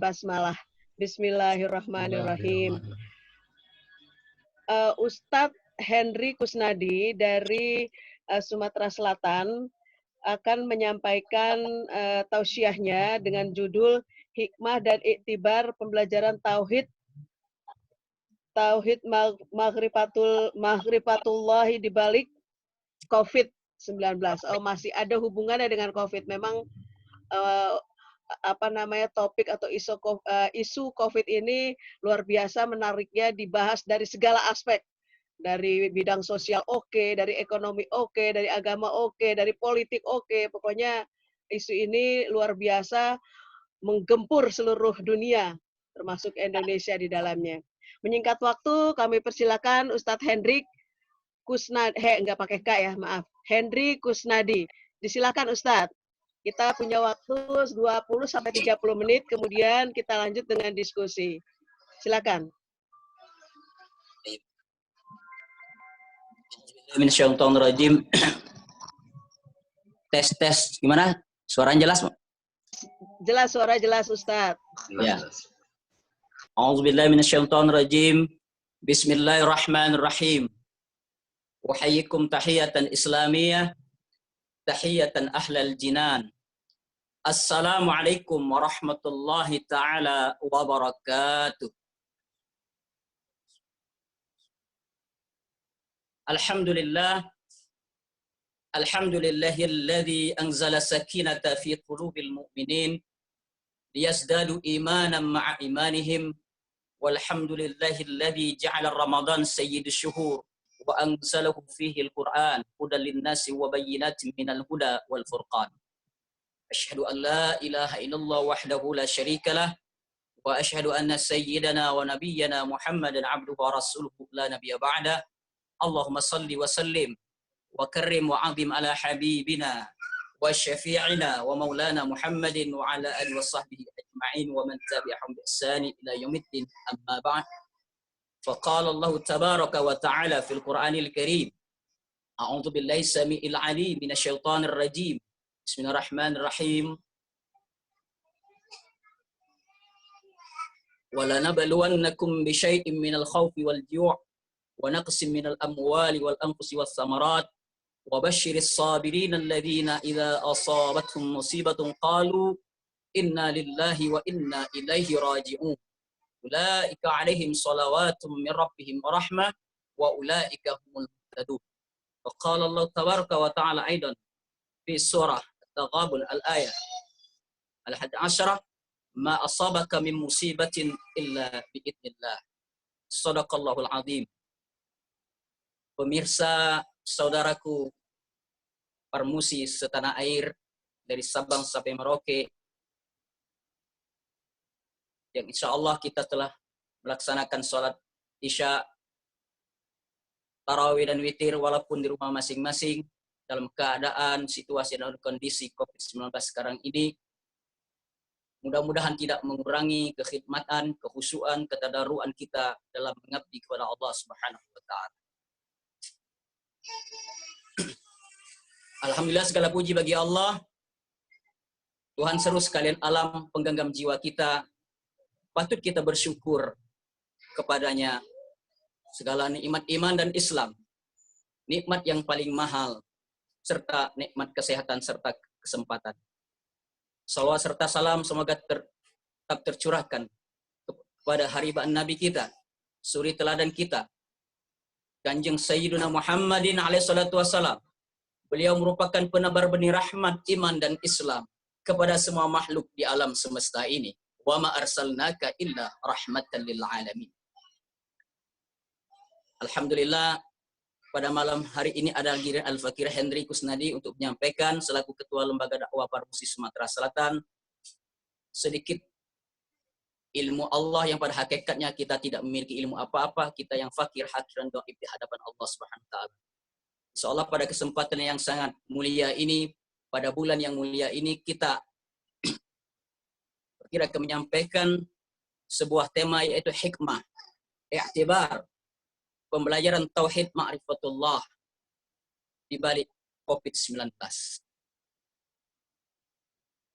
basmalah. Bismillahirrahmanirrahim. Ustadz Henry Kusnadi dari Sumatera Selatan akan menyampaikan tausiahnya dengan judul Hikmah dan Iktibar Pembelajaran Tauhid Maghfiratullahi dibalik COVID-19. Oh, masih ada hubungannya dengan COVID. Memang topik atau isu COVID ini luar biasa menariknya, dibahas dari segala aspek. Dari bidang sosial oke, dari ekonomi oke, dari agama oke, dari politik oke. Pokoknya isu ini luar biasa menggempur seluruh dunia, termasuk Indonesia di dalamnya. Menyingkat waktu, kami persilakan Ustadz Hendrik Kusnadi, enggak pakai K ya, maaf. Henry Kusnadi. Disilakan Ustadz. Kita punya waktu 20-30 menit, kemudian kita lanjut dengan diskusi. Silakan. Minasyaitonirrajim. Tes. Gimana? Suaranya jelas, Pak? Jelas, suara jelas, Ustadz. Ya. A'udzubillahi minasyaitonirrajim. Bismillahirrahmanirrahim. Uhayyikum tahiyatan islamiyah, tahiyatan ahlal jinan. Assalamualaikum warahmatullahi taala wabarakatuh. Alhamdulillah. Alhamdulillahilladzi anzala sakinata fi qulubil mu'minin liyazdadu imanan ma'a imanihim. Walhamdulillahilladzi ja'ala Ramadan sayyidus syuhur wa anzalahu fihi al-Qur'an hudan lin-nasi wa bayyinatin minal huda wal furqan. Asyhadu an la ilaha illallah wahdahu la syarika lah wa asyhadu anna sayyidana wa nabiyyana Muhammadan abduhu wa rasuluhu la nabiyya ba'da. Allahumma salli wa sallim wa karrim wa azim ala habibina wa syafi'ina wa maulana Muhammadin wa ala alihi wa sahbihi ajma'in wa man tabi'ahum bi ihsani ila yaumiddin, amma ba'd. Faqala Allah tabaraka wa ta'ala fil Qur'anil Karim. A'udzu billahi samii'il 'alim minasyaitonir rajim. Bismillahirrahmanirrahim. Wa lanabluwannakum bi syai'in minal khawfi wal ju' wa naqsin minal amwali wal anfusi was samarat wa basyiris sabirin alladhina idza asabatuhum musibatun qalu inna lillahi wa inna ilaihi raji'un. Ulaika 'alaihim shalawatum min rabbihim wa rahmah wa ulaika humul muhtadun. Wa qala Allah tabaraka wa ta'ala aidan fi surah At-Taghabun al-ayah al-11, ma asabaka min musibatin illa bi'idznillah. Shadaqallahul azim. Pemirsa, saudaraku, parmusi setanah air dari Sabang sampai Merauke, yang insya Allah kita telah melaksanakan sholat isya, tarawih dan witir walaupun di rumah masing-masing dalam keadaan situasi dan kondisi COVID-19 sekarang ini. Mudah-mudahan tidak mengurangi kekhidmatan, kekhusyuan, ketadaruan kita dalam mengabdi kepada Allah Subhanahu wa Ta'ala. Alhamdulillah, segala puji bagi Allah, Tuhan seru sekalian alam, penggenggam jiwa kita. Patut kita bersyukur kepadanya segala nikmat iman dan Islam, nikmat yang paling mahal, serta nikmat kesehatan serta kesempatan. Salawat serta salam semoga tetap tercurahkan kepada haribaan Nabi kita, suri teladan kita, Kanjeng Sayyiduna Muhammadin alaihi salatu wassalam. Beliau merupakan penebar benih rahmat, iman dan Islam kepada semua makhluk di alam semesta ini. Wa ma arsalnaka illa rahmatan lil alamin. Alhamdulillah, pada malam hari ini ada Giliran Al-Fakir Henry Kusnadi untuk menyampaikan selaku Ketua Lembaga Dakwah Parmusi Sumatera Selatan sedikit ilmu Allah yang pada hakikatnya kita tidak memiliki ilmu apa-apa, kita yang fakir, hakir dan dhaif di hadapan Allah Subhanahu wa taala. Insyaallah pada kesempatan yang sangat mulia ini, pada bulan yang mulia ini, kita akan menyampaikan sebuah tema, yaitu hikmah, i'tibar, pembelajaran tauhid ma'rifatullah di balik COVID-19.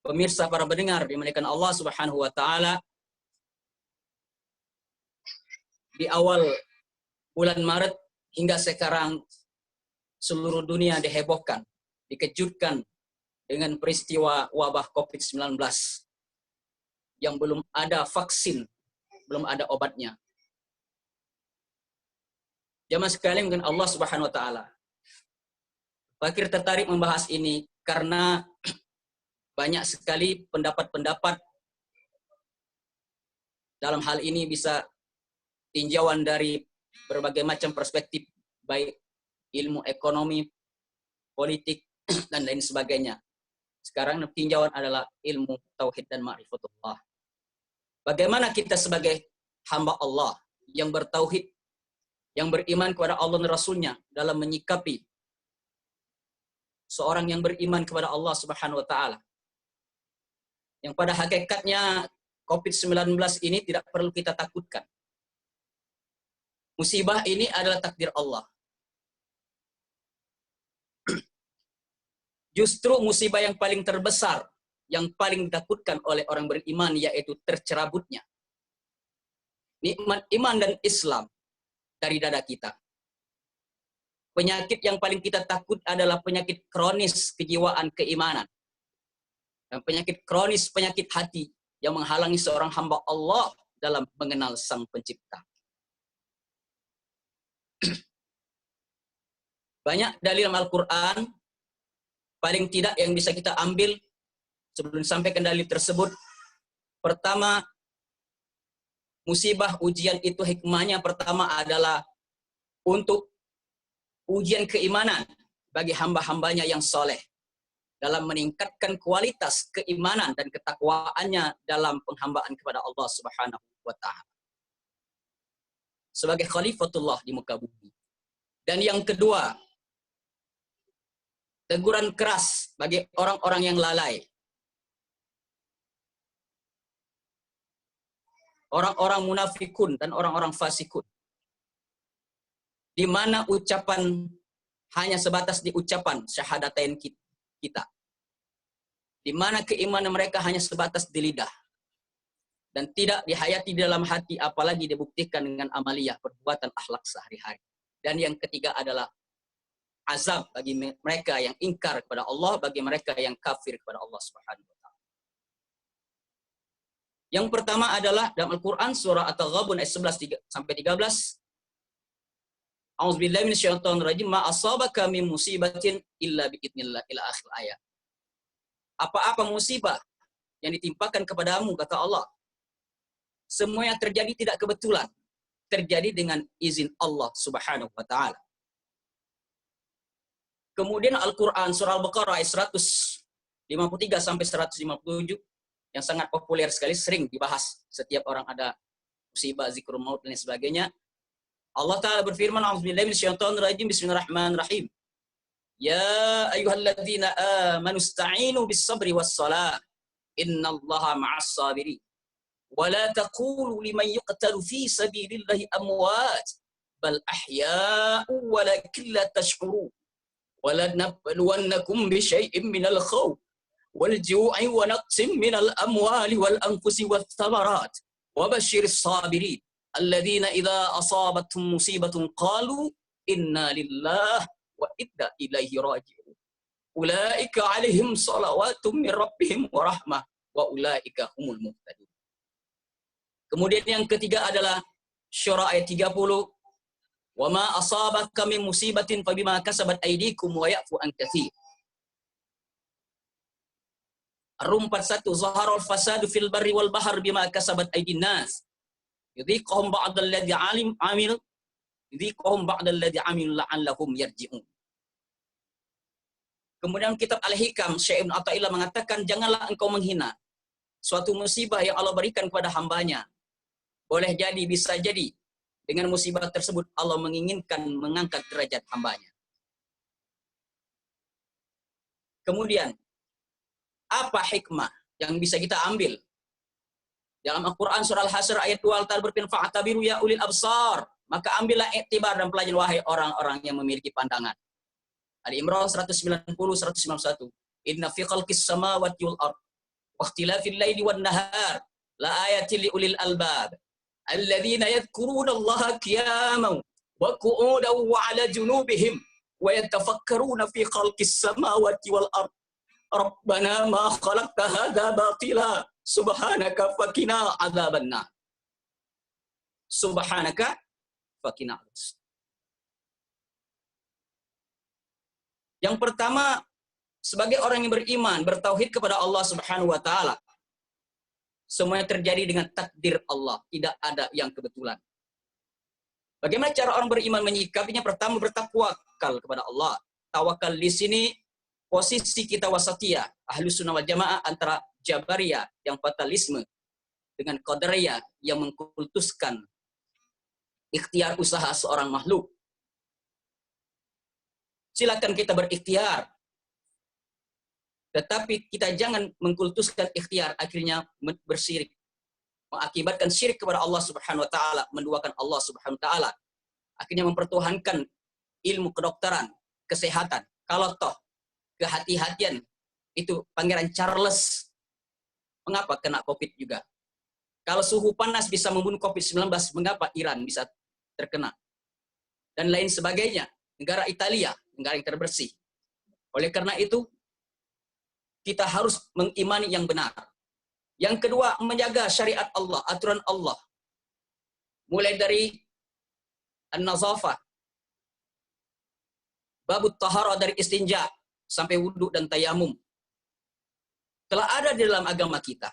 Pemirsa, para pendengar dimuliakan Allah Subhanahu wa taala, di awal bulan Maret hingga sekarang seluruh dunia dihebohkan, dikejutkan dengan peristiwa wabah COVID-19 yang belum ada vaksin, belum ada obatnya. Jamaah sekalian dengan Allah Subhanahu wa taala. Fakir tertarik membahas ini karena banyak sekali pendapat-pendapat dalam hal ini, bisa tinjauan dari berbagai macam perspektif, baik ilmu ekonomi, politik, dan lain sebagainya. Sekarang tinjauan adalah ilmu tauhid dan ma'rifatullah. Bagaimana kita sebagai hamba Allah yang bertauhid, yang beriman kepada Allah dan Rasulnya dalam menyikapi seorang yang beriman kepada Allah Subhanahu wa taala. Yang pada hakikatnya COVID-19 ini tidak perlu kita takutkan. Musibah ini adalah takdir Allah. Justru musibah yang paling terbesar, yang paling ditakutkan oleh orang beriman, yaitu tercerabutnya nikmat iman dan Islam dari dada kita. Penyakit yang paling kita takut adalah penyakit kronis kejiwaan keimanan. Dan penyakit kronis, penyakit hati yang menghalangi seorang hamba Allah dalam mengenal Sang Pencipta. Banyak dalil Al-Quran, paling tidak yang bisa kita ambil sebelum sampai ke dalil tersebut. Pertama, musibah ujian itu hikmahnya pertama adalah untuk ujian keimanan bagi hamba-hambanya yang soleh, dalam meningkatkan kualitas keimanan dan ketakwaannya dalam penghambaan kepada Allah Subhanahu wa taala sebagai khalifatullah di muka bumi. Dan yang kedua, teguran keras bagi orang-orang yang lalai, orang-orang munafikun dan orang-orang fasikun, di mana ucapan hanya sebatas di ucapan syahadatain kita, di mana keimanan mereka hanya sebatas di lidah dan tidak dihayati di dalam hati, apalagi dibuktikan dengan amaliyah perbuatan akhlak sehari-hari. Dan yang ketiga adalah azab bagi mereka yang ingkar kepada Allah, bagi mereka yang kafir kepada Allah Subhanahu wa taala. Yang pertama adalah dalam Al-Qur'an surah At-Taghabun ayat 11 sampai 13. A'udzubillahi minasyaitonirrajim, ma asabaka min musibatin illa biidznillah, ila akhir ayat. Apa-apa musibah yang ditimpakan kepadamu, kata Allah, semua yang terjadi tidak kebetulan, terjadi dengan izin Allah Subhanahu wa taala. Kemudian Al-Quran surah Al-Baqarah ayat 153 sampai 157 yang sangat populer sekali, sering dibahas setiap orang ada musibah, zikrul maut dan sebagainya. Allah Ta'ala berfirman, a'udzubillahi minasyaitonirrajim, bismillahirrahmanirrahim. Ya ayyuhalladzina amanu ista'inu bis-sabri was-salah, innallaha ma'as sabirin. Wa la taqulu liman yuqtalu fi sabilillahi amwat, bal ahya'u walakin la tash'urun. وَلَنَبْلُوَنَّكُمْ بِشَيْءٍ مِنَ الْخَوْفِ وَالْجُوعِ وَنَقْصٍ مِنَ الْأَمْوَالِ وَالْأَنْفُسِ وَالثَّمَرَاتِ وَبَشِّرِ الصَّابِرِينَ الَّذِينَ إِذَا أَصَابَتْهُمْ مُصِيبَةٌ قَالُوا إِنَّا لِلَّهِ وَإِنَّا إِلَيْهِ راجعون أُولَئِكَ عَلَيْهِمْ صَلَوَاتٌ مِنْ رَبِّهِمْ وَرَحْمَةٌ وَأُولَئِكَ هُمُ الْمُهْتَدُونَ. Kemudian yang ketiga adalah Syura ayat 30. Wa ma asabaka min musibatin fabima kasabat aydikum wa ya'fu an katsir. Ar-Rum 41, zaharul fasadu fil barri wal bahr bima kasabat aydin nas. Yudhiquhum ba'dal ladzi amil yudhiquhum ba'dal ladzi amil la'allahum yarji'un. Kemudian kitab Al-Hikam, Syekh Ibn Athaillah mengatakan, janganlah engkau menghina suatu musibah yang Allah berikan kepada hambanya. Boleh jadi, bisa jadi dengan musibah tersebut Allah menginginkan mengangkat derajat hambanya. Kemudian, apa hikmah yang bisa kita ambil? Dalam Al-Quran surah Al-Hasr ayat 2, Allah berfirman, fa'tabiru ya ulil absar. Maka ambillah iktibar dan pelajaran wahai orang-orang yang memiliki pandangan. Ali Imran 190, 191. Inna fi khalqis samawati wal ard wa ikhtilafil laili wan nahar la ayatin li ulil albab alladzina yadhkuruna Allah qiyaman wa qu'udan wa 'ala junubihim wa yatafakkaruna fi khalqis samawati wal ard. Rabbana ma khalaqta hadza batila subhanaka faqina adzabannar. Subhanaka faqina adzabannar. Yang pertama, sebagai orang yang beriman, bertauhid kepada Allah Subhanahu wa taala, semuanya terjadi dengan takdir Allah, tidak ada yang kebetulan. Bagaimana cara orang beriman menyikapinya? Pertama, bertakwakal kepada Allah. Tawakal di sini posisi kita wasatiyah, Ahlus Sunnah wal Jamaah, antara Jabariyah yang fatalisme dengan Qadariyah yang mengkultuskan ikhtiar usaha seorang makhluk. Silakan kita berikhtiar, tetapi kita jangan mengkultuskan ikhtiar, akhirnya bersirik, mengakibatkan syirik kepada Allah Subhanahu wa taala, menduakan Allah Subhanahu wa taala, akhirnya mempertuhankan ilmu kedokteran, kesehatan. Kalau toh kehati-hatian itu Pangeran Charles, mengapa kena Covid juga? Kalau suhu panas bisa membunuh Covid-19, mengapa Iran bisa terkena? Dan lain sebagainya. Negara Italia, negara yang terbersih. Oleh karena itu, kita harus mengimani yang benar. Yang kedua, menjaga syariat Allah, aturan Allah. Mulai dari an-nazafah, babut taharah dari istinja, sampai wudhu dan tayamum. Telah ada di dalam agama kita.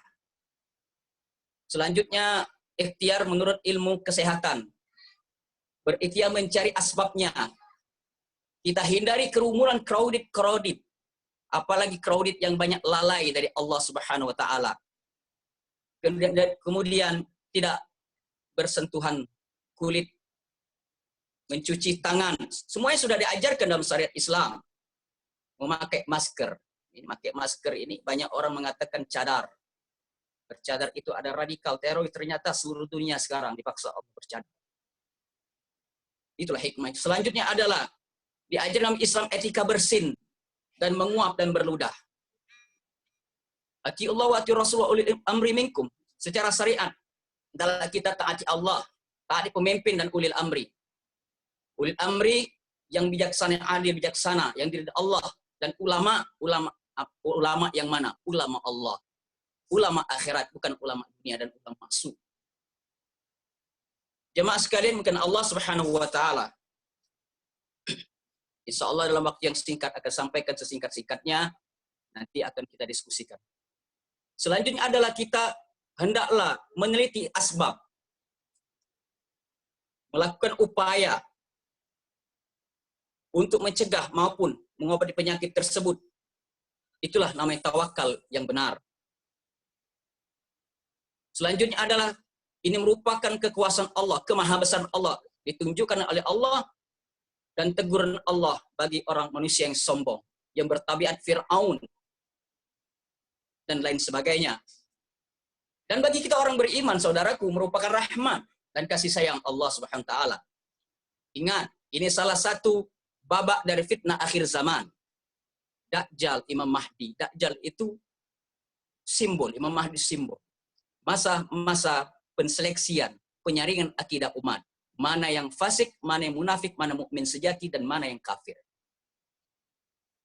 Selanjutnya, ikhtiar menurut ilmu kesehatan. Berikhtiar mencari asbabnya. Kita hindari kerumunan crowded. Apalagi crowded yang banyak lalai dari Allah Subhanahu wa taala. Kemudian tidak bersentuhan kulit, mencuci tangan. Semuanya sudah diajarkan dalam syariat Islam. Memakai masker. Memakai masker ini banyak orang mengatakan cadar. Bercadar itu ada radikal teroris, ternyata seluruh dunia sekarang dipaksa bercadar. Itulah hikmah. Selanjutnya adalah diajar dalam Islam etika bersin dan menguap dan berludah. Ati Allah wa ati Rasulullah ulil amri minkum. Secara syariat, adalah kita taati Allah, taati pemimpin dan ulil amri. Ulil amri yang bijaksana, yang adil, bijaksana, yang diridhai Allah, dan ulama yang mana? Ulama Allah. Ulama akhirat, bukan ulama dunia dan ulama su. Jemaah sekalian, mungkin Allah Subhanahu wa taala insya Allah dalam waktu yang singkat akan sampaikan sesingkat-singkatnya, nanti akan kita diskusikan. Selanjutnya adalah kita hendaklah meneliti asbab, melakukan upaya untuk mencegah maupun mengobati penyakit tersebut. Itulah namanya tawakal yang benar. Selanjutnya adalah ini merupakan kekuasaan Allah, kemahabesaran Allah, ditunjukkan oleh Allah dan teguran Allah bagi orang manusia yang sombong, yang bertabiat Fir'aun, dan lain sebagainya. Dan bagi kita orang beriman, saudaraku, merupakan rahmat dan kasih sayang Allah Subhanahu wa taala. Ingat, ini salah satu babak dari fitnah akhir zaman. Dajjal, Imam Mahdi. Dajjal itu simbol, Imam Mahdi simbol. Masa penseleksian, penyaringan akidah umat. Mana yang fasik, mana yang munafik, mana mukmin sejati, dan mana yang kafir.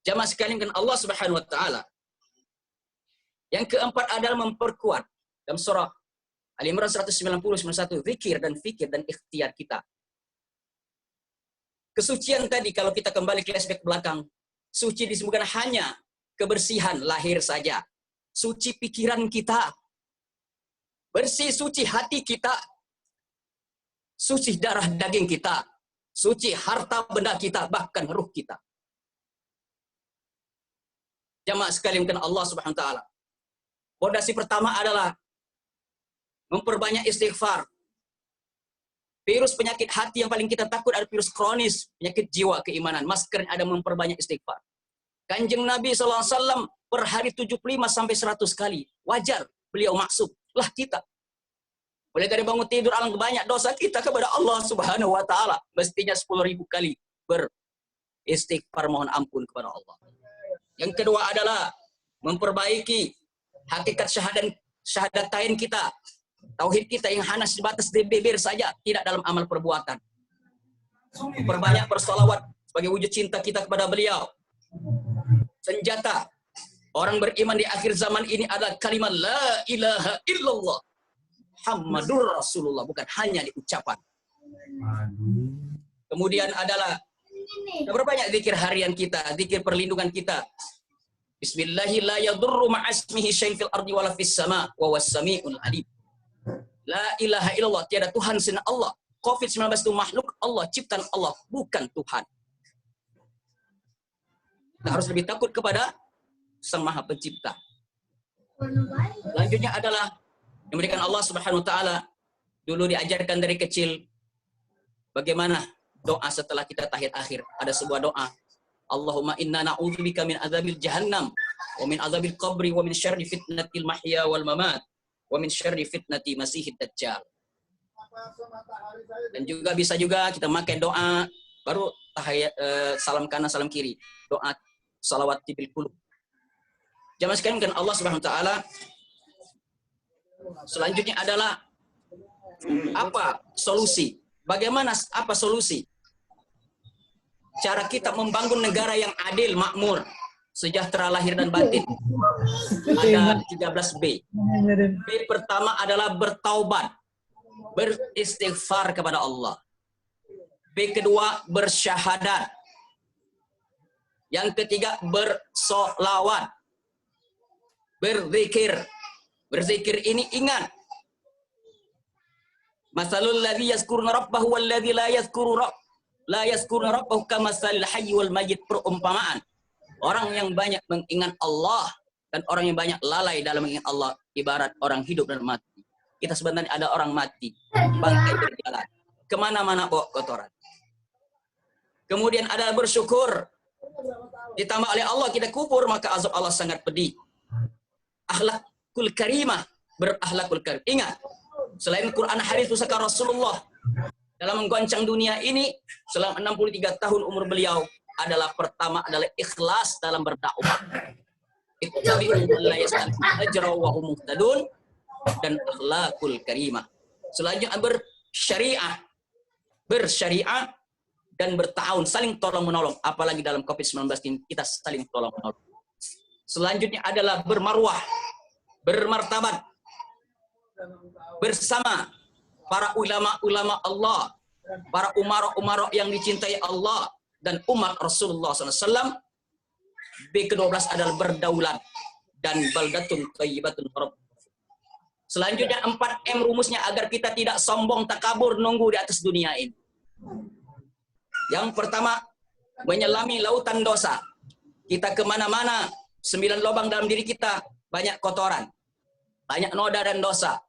Jamaah sekalian kan Allah Subhanahu wa taala. Yang keempat adalah memperkuat dalam surah Al-Imran 190-91, zikir dan fikir dan ikhtiar kita. Kesucian tadi, kalau kita kembali flashback belakang, suci disebutkan hanya kebersihan lahir saja. Suci pikiran kita. Bersih, suci hati kita. Suci darah daging kita. Suci harta benda kita, bahkan ruh kita. Jamaah sekalian kan Allah Subhanahu wa taala. Pondasi pertama adalah memperbanyak istighfar. Virus penyakit hati yang paling kita takut adalah virus kronis, penyakit jiwa keimanan. Masker ada memperbanyak istighfar. Kanjeng Nabi SAW per hari 75 sampai 100 kali. Wajar beliau maksud. Lah kita. Mulai dari bangun tidur alangkah banyak dosa kita kepada Allah Subhanahu wa taala. Mestinya 10.000 kali beristighfar mohon ampun kepada Allah. Yang kedua adalah memperbaiki hakikat syahadatain kita. Tauhid kita yang hanya sebatas di bibir saja, tidak dalam amal perbuatan. Perbanyak bersolawat sebagai wujud cinta kita kepada beliau. Senjata orang beriman di akhir zaman ini adalah kalimat la ilaha illallah Muhammadur Rasulullah, bukan hanya di ucapan. Kemudian adalah berbanyak zikir harian kita, zikir perlindungan kita. Bismillahirrahmanirrahim, la yadurru ma'asmihi syai'un fil ardi wala fis sama' wa was sami'ul alim. La ilaha illallah, tiada Tuhan selain Allah. COVID-19 itu makhluk Allah, ciptaan Allah, bukan Tuhan. Kita harus lebih takut kepada Sang Maha Pencipta. Selanjutnya adalah yang memberikan Allah Subhanahu wa taala dulu diajarkan dari kecil bagaimana doa setelah kita tahiyat akhir. Ada sebuah doa. Allahumma inna na'udzubika min adzabil jahannam wa min adzabil qabri wa min syarri fitnatil mahya wal mamat wa min syarri fitnati masihid dajjal. Dan juga bisa juga kita pakai doa baru tahiyat salam kanan salam kiri. Doa salawat tibil qulub. Jamaah sekalian kan Allah Subhanahu wa taala. Selanjutnya adalah apa solusi? Bagaimana apa solusi? Cara kita membangun negara yang adil, makmur, sejahtera lahir dan batin. Ada 13 B. B pertama adalah bertaubat, beristighfar kepada Allah. B kedua bersyahadat. Yang ketiga bersolawat, berzikir. Berzikir ini ingat. Masalul ladzi yazkuruna rabbahu wal ladzi la yazkuruna rabbahu kamasalil hayy wal mayyit, perumpamaan. Orang yang banyak mengingat Allah dan orang yang banyak lalai dalam mengingat Allah ibarat orang hidup dan mati. Kita sebenarnya ada orang mati, bangkai berjalan kemana-mana bawa kotoran. Kemudian ada bersyukur. Ditambah oleh Allah kita kufur, maka azab Allah sangat pedih. Akhlakul karimah, berakhlakul karim. Ingat, selain Quran hadis pusaka Rasulullah dalam menggoncang dunia ini selama 63 tahun umur beliau adalah pertama adalah ikhlas dalam berdakwah. Ittabi'u man la yas'alukum ajra wa hum muhtadun, dan akhlakul karimah. Selanjutnya bersyariah dan bertahun, saling tolong menolong, apalagi dalam COVID-19 ini kita saling tolong menolong. Selanjutnya adalah bermarwah, bermartabat bersama para ulama-ulama Allah, para umara-umara yang dicintai Allah dan umat Rasulullah SAW. B ke-12 adalah berdaulat dan baldatun thayyibatun. Selanjutnya 4M rumusnya agar kita tidak sombong, takabur, nunggu di atas dunia ini. Yang pertama, menyelami lautan dosa. Kita kemana-mana, 9 lubang dalam diri kita, banyak kotoran, banyak noda dan dosa.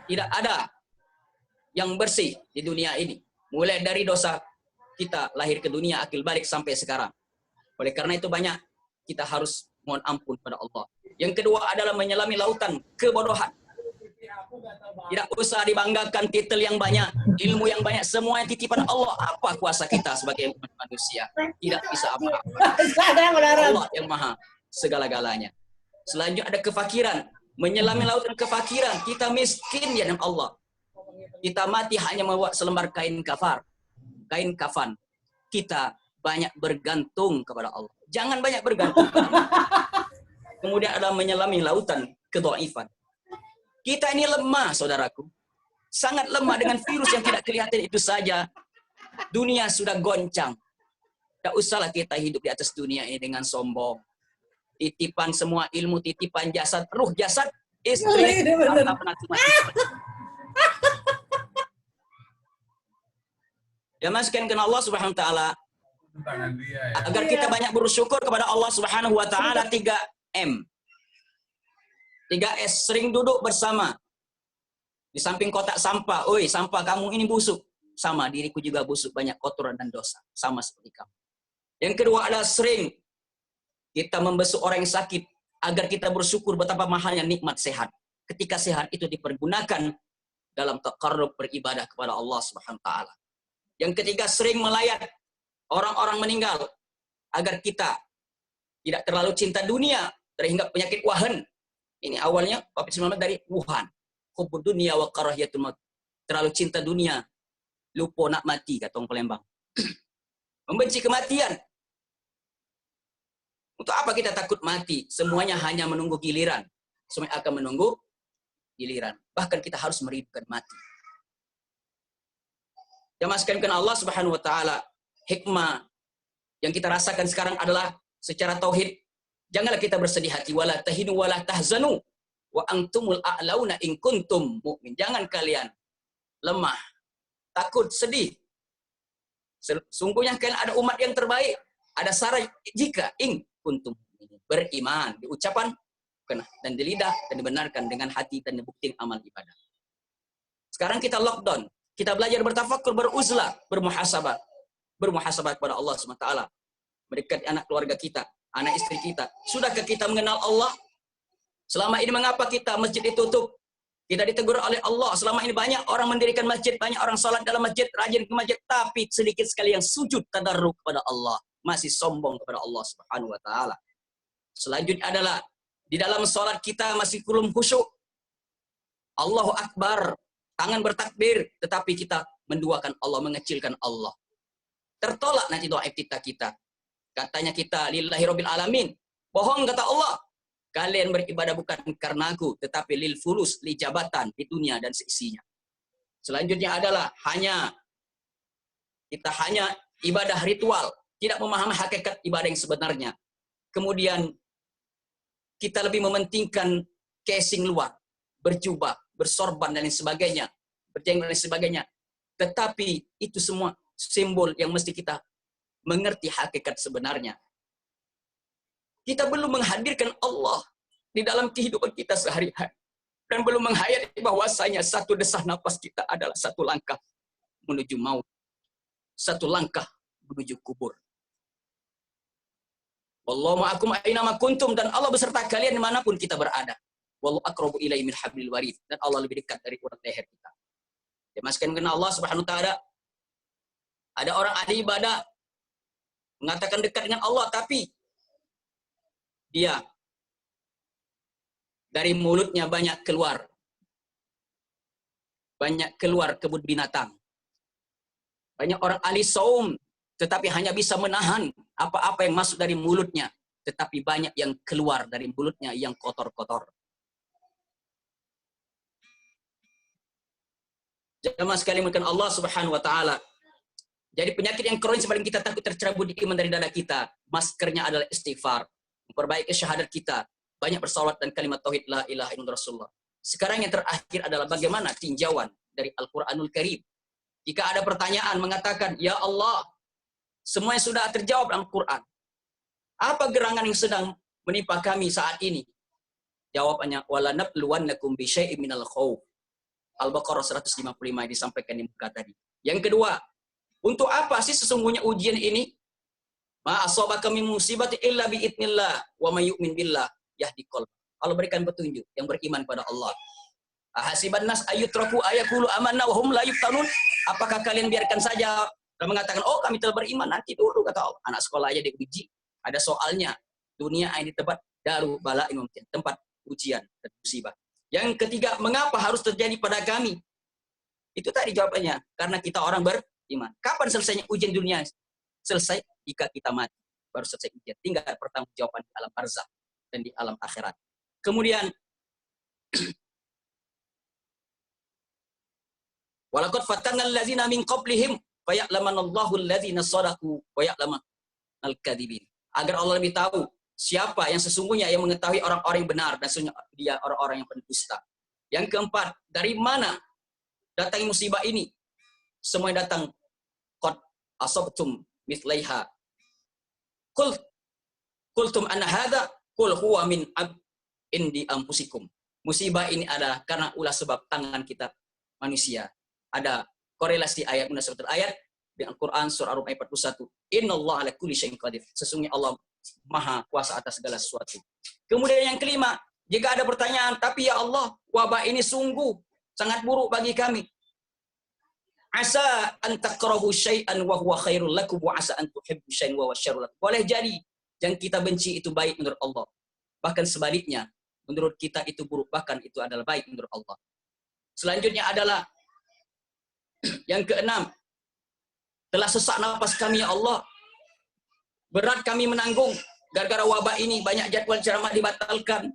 Tidak ada yang bersih di dunia ini. Mulai dari dosa kita lahir ke dunia, akil balik sampai sekarang. Oleh karena itu banyak kita harus mohon ampun pada Allah. Yang kedua adalah menyelami lautan kebodohan. Tidak usah dibanggakan titel yang banyak, ilmu yang banyak, semuanya titipan Allah. Apa kuasa kita sebagai manusia? Tidak bisa apa-apa. Allah yang maha segala-galanya. Selanjutnya ada kefakiran. Menyelami lautan kefakiran. Kita miskin ya dengan Allah. Kita mati hanya membawa selembar kain kafan. Kita banyak bergantung kepada Allah. Jangan banyak bergantung. Kemudian ada menyelami lautan kedhaifan. Kita ini lemah, saudaraku. Sangat lemah dengan virus yang tidak kelihatan itu saja. Dunia sudah goncang. Tak usahlah kita hidup di atas dunia ini dengan sombong. Titipan semua ilmu, titipan jasad, ruh jasad, istri, harta ya masukkan ke Allah Subhanahu wa taala. Agar kita banyak bersyukur kepada Allah Subhanahu wa taala. 3M. 3S, sering duduk bersama. Di samping kotak sampah, oi sampah kamu ini busuk. Sama, diriku juga busuk, banyak kotoran dan dosa. Sama seperti kamu. Yang kedua adalah sering kita membesuk orang yang sakit. Agar kita bersyukur betapa mahalnya nikmat sehat. Ketika sehat itu dipergunakan dalam taqarrub beribadah kepada Allah Subhanahu wa taala. Yang ketiga, sering melayat orang-orang meninggal. Agar kita tidak terlalu cinta dunia, terhingga penyakit wahan. Ini awalnya COVID-19 dari Wuhan. Hubbud dunia wa karahiyatul maut. Terlalu cinta dunia, lupa nak mati, kata orang Palembang. Membenci kematian. Untuk apa kita takut mati? Semuanya hanya menunggu giliran. Semuanya akan menunggu giliran. Bahkan kita harus merindukan mati. Jamaah sekalian Allah Subhanahu wa taala, hikmah yang kita rasakan sekarang adalah secara tauhid, janganlah kita bersedih hati, wala tahinu wala tahzanu wa antumul a'launa in kuntum mu'min. Jangan kalian lemah, takut, sedih. Sungguhnya kalian ada umat yang terbaik. Ada syarat jika in kuntum mu'minin. Beriman di ucapan dan di lidah dan dibenarkan dengan hati dan bukti amal ibadah. Sekarang kita lockdown. Kita belajar bertafakur, beruzlah, bermuhasabah. Bermuhasabah kepada Allah SWT. Mendekati anak keluarga kita, anak istri kita. Sudahkah kita mengenal Allah? Selama ini mengapa kita masjid ditutup? Kita ditegur oleh Allah. Selama ini banyak orang mendirikan masjid, banyak orang salat dalam masjid, rajin ke masjid, tapi sedikit sekali yang sujud tadarruk kepada Allah. Masih sombong kepada Allah Subhanahu wa taala. Selanjutnya adalah di dalam salat kita masih belum khusyuk. Allahu Akbar, tangan bertakbir, tetapi kita menduakan Allah, mengecilkan Allah. Tertolak nanti doa iftitah kita. Katanya kita lillahi rabbil alamin. Bohong kata Allah. Kalian beribadah bukan karena aku, tetapi lil fulus, li jabatan di dunia dan seisinya. Selanjutnya adalah kita hanya ibadah ritual, tidak memahami hakikat ibadah yang sebenarnya. Kemudian kita lebih mementingkan casing luar, berjubah, bersorban dan lain sebagainya, berjenggot dan lain sebagainya. Tetapi itu semua simbol yang mesti kita mengerti hakikat sebenarnya. Kita belum menghadirkan Allah di dalam kehidupan kita sehari-hari. Dan belum menghayati bahwasanya satu desah nafas kita adalah satu langkah menuju maut. Satu langkah menuju kubur. Wallahu ma'akum aina ma kuntum, dan Allah beserta kalian dimanapun kita berada. Wallahu aqrabu ilaihi min hablil warid, dan Allah lebih dekat dari urat leher kita. Dimaskan kena Allah Subhanahu wa taala. Ada orang ahli ibadah mengatakan dekat dengan Allah, tapi dia dari mulutnya banyak keluar kebun binatang. Banyak orang ahli saum, tetapi hanya bisa menahan apa-apa yang masuk dari mulutnya, tetapi banyak yang keluar dari mulutnya yang kotor-kotor. Jemaah sekalian mungkin Allah Subhanahu wa taala. Jadi penyakit yang kronis paling kita takut tercerabut di iman dari dada kita, maskernya adalah istighfar. Memperbaiki syahadat kita, banyak bersalawat dan kalimat tauhid la ilaha illallah Rasulullah. Sekarang yang terakhir adalah bagaimana tinjauan dari Al-Qur'anul Karim. Jika ada pertanyaan mengatakan, ya Allah, semuanya sudah terjawab dalam Quran. Apa gerangan yang sedang menimpa kami saat ini? Jawabannya, wala nabluwannakum bi syai'in minal khauf. Al-Baqarah 155 disampaikan di muka tadi. Yang kedua, untuk apa sih sesungguhnya ujian ini? Ma asabaka min musibati illa bi idznillah wa may yu'min billah yahdi qalb. Allah berikan petunjuk yang beriman pada Allah. Ahasiban nas ayutraku ayaqulu amanna wa hum la yuftanun. Apakah kalian biarkan saja dan mengatakan, oh kami telah beriman, nanti dulu kata Allah. Anak sekolah aja diuji. Ada soalnya. Dunia ini tempat daru bala imam, tempat ujian dan musibah. Yang ketiga, mengapa harus terjadi pada kami? Itu tadi jawabannya. Karena kita orang beriman. Kapan selesainya ujian dunia? Selesai jika kita mati. Baru selesai ujian. Tinggal pertanggungjawaban di alam barzakh dan di alam akhirat. Kemudian walaqad fatanna allazina min qablihim faya'lamanallahu allazina shadaqu wa ya'lamanal kadzibin. Agar Allah lebih tahu siapa yang sesungguhnya yang mengetahui orang-orang yang benar dan sesungguhnya dia orang-orang yang pendusta. Yang keempat, dari mana datang musibah ini? Semua datang qad asabtum mithlaiha. Qultum anna hadza qul huwa min indi anfusikum. Musibah ini adalah karena ulah sebab tangan kita manusia. Ada korelasi ayat munasabatul ayat dengan Al-Quran surah Ar-Rum ayat 41. Innallaha ala kulli syai'in qadir. Sesungguhnya Allah Maha kuasa atas segala sesuatu. Kemudian yang kelima, jika ada pertanyaan, tapi ya Allah, wabah ini sungguh sangat buruk bagi kami. Asa an takrahu syai'an wa huwa khairul lakum wa asa an tuhibbu syai'an wa huwa syarrul lakum. Boleh jadi yang kita benci itu baik menurut Allah. Bahkan sebaliknya, menurut kita itu buruk, bahkan itu adalah baik menurut Allah. Selanjutnya adalah yang keenam, telah sesak nafas kami ya Allah. Berat kami menanggung gara-gara wabah ini, banyak jadwal ceramah dibatalkan.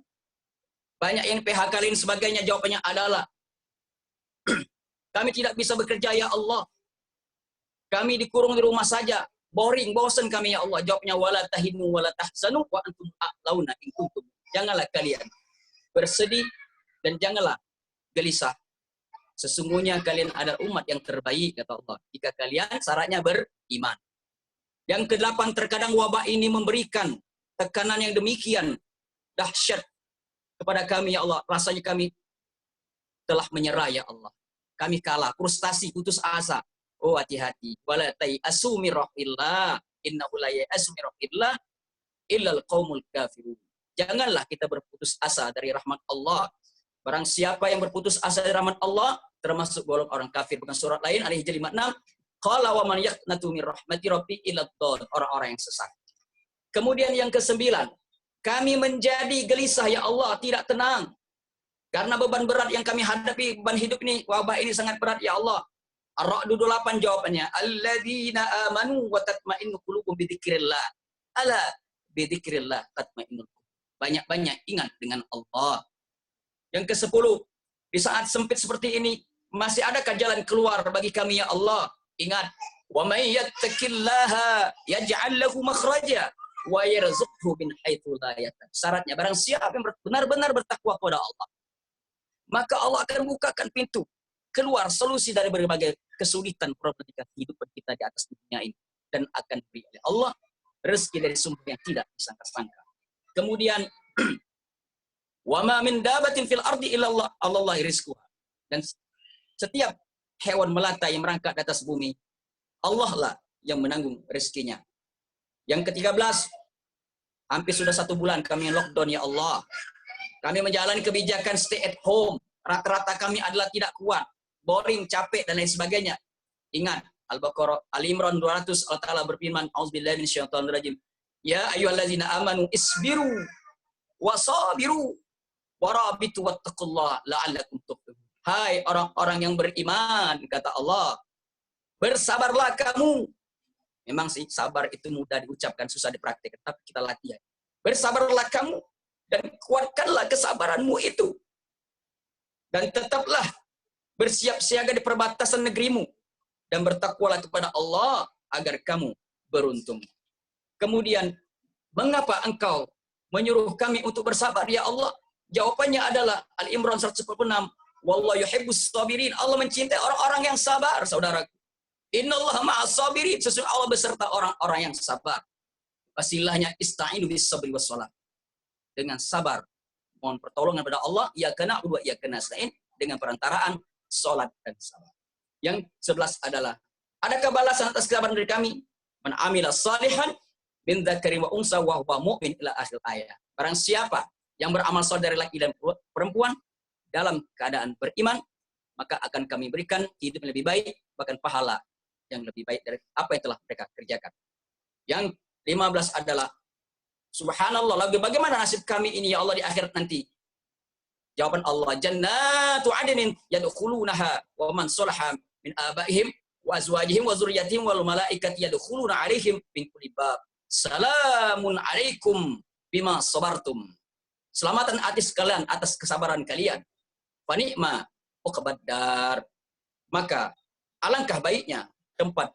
Banyak yang PHK lain sebagainya. Jawabannya adalah kami tidak bisa bekerja ya Allah. Kami dikurung di rumah saja. Boring, bosan kami ya Allah. Jawabnya wala tahinu wala tahzanu wa antum a'launa in kuntum. Janganlah kalian bersedih dan janganlah gelisah. Sesungguhnya kalian adalah umat yang terbaik kata Allah. Jika kalian syaratnya beriman. Yang kedelapan, terkadang wabah ini memberikan tekanan yang demikian dahsyat kepada kami ya Allah. Rasanya kami telah menyerah ya Allah. Kami kalah, frustasi, putus asa. Oh hati-hati. Wala tai'asu min rahmatillah. Innahu la ya'asu min rahmatillah illal qaumul kafirun. Janganlah kita berputus asa dari rahmat Allah. Barang siapa yang berputus asa dari rahmat Allah, termasuk golongan orang kafir. Bukan surat lain, Al-Hijr 56. Qala wa man yaqnatu min rahmati rabbi illa dhal. Orang-orang yang sesat. Kemudian yang kesembilan, kami menjadi gelisah ya Allah, tidak tenang. Karena beban berat yang kami hadapi, beban hidup ini, wabah ini sangat berat ya Allah. Ar-Ra'd 28 jawabannya, alladzina amanu wa tatma'innu qulubuhum bidzikrillah. Ala bidzikrillah tatma'innul qulub. Banyak-banyak ingat dengan Allah. Yang ke-10, di saat sempit seperti ini, masih adakah jalan keluar bagi kami ya Allah? Ingat, wa may yattaqillaha yaj'al lahu makhraja wa yarzuqhu min haitsu la yahtasib. Syaratnya barang siapa yang benar-benar bertakwa kepada Allah, maka Allah akan bukakan pintu keluar solusi dari berbagai kesulitan problematika hidup kita di atas dunia ini, dan akan beri oleh Allah rezeki dari sumber yang tidak disangka-sangka. Kemudian wa ma min dabatin fil ardi illa Allahi rizquha. Dan setiap hewan melata yang merangkak di atas bumi, Allah lah yang menanggung rezekinya. Yang ke-13, hampir sudah 1 bulan kami lockdown ya Allah. Kami menjalani kebijakan stay at home. Rata-rata kami adalah tidak kuat, boring, capek, dan lain sebagainya. Ingat, Al-Baqarah, Al-Imran 200, Allah Ta'ala berfirman, A'udzubillahi minasyaitonirrajim. Ya ayyuhallazina amanu isbiru wasabiru warabitu wattaqullaha la'allakum tuflihun. Hai orang-orang yang beriman, kata Allah, bersabarlah kamu. Memang sih sabar itu mudah diucapkan, susah dipraktikkan, tapi kita latihan. Bersabarlah kamu dan kuatkanlah kesabaranmu itu. Dan tetaplah bersiap siaga di perbatasan negerimu dan bertakwalah kepada Allah agar kamu beruntung. Kemudian, mengapa engkau menyuruh kami untuk bersabar ya Allah? Jawabannya adalah Al-Imran 146. Wallahu yuhibbus sabirin. Allah mencintai orang-orang yang sabar, saudaraku. Innallaha ma'as sabirin. Sesungguhnya Allah beserta orang-orang yang sabar. Wasilahnya ista'inu bis sabri was shalah. Dengan sabar mohon pertolongan pada Allah, iyyaka na'budu wa iyyaka nasta'in, dengan perantaraan salat dan sabar. Yang 11 adalah, adakah balasan atas kesabaran dari kami? Man amila salihan min dzakarin wa unsa wa huwa mu'min ila akhir ayat. Barang siapa yang beramal saleh dari laki dan perempuan dalam keadaan beriman, maka akan kami berikan hidup yang lebih baik, bahkan pahala yang lebih baik dari apa yang telah mereka kerjakan. Yang 15 adalah, subhanallah, lalu bagaimana nasib kami ini ya Allah di akhirat nanti? Jawaban Allah, jannatu adnin yadkhulunaha wa man salaha min abaihim wa azwajihim wa dzurriyyatihim wal malaikatu yadkhuluna alaihim min kulli bab. Salamun alaikum bima sabartum. Selamatan atas kalian atas kesabaran kalian. Fa ni'ma uqbad dar. Maka alangkah baiknya tempat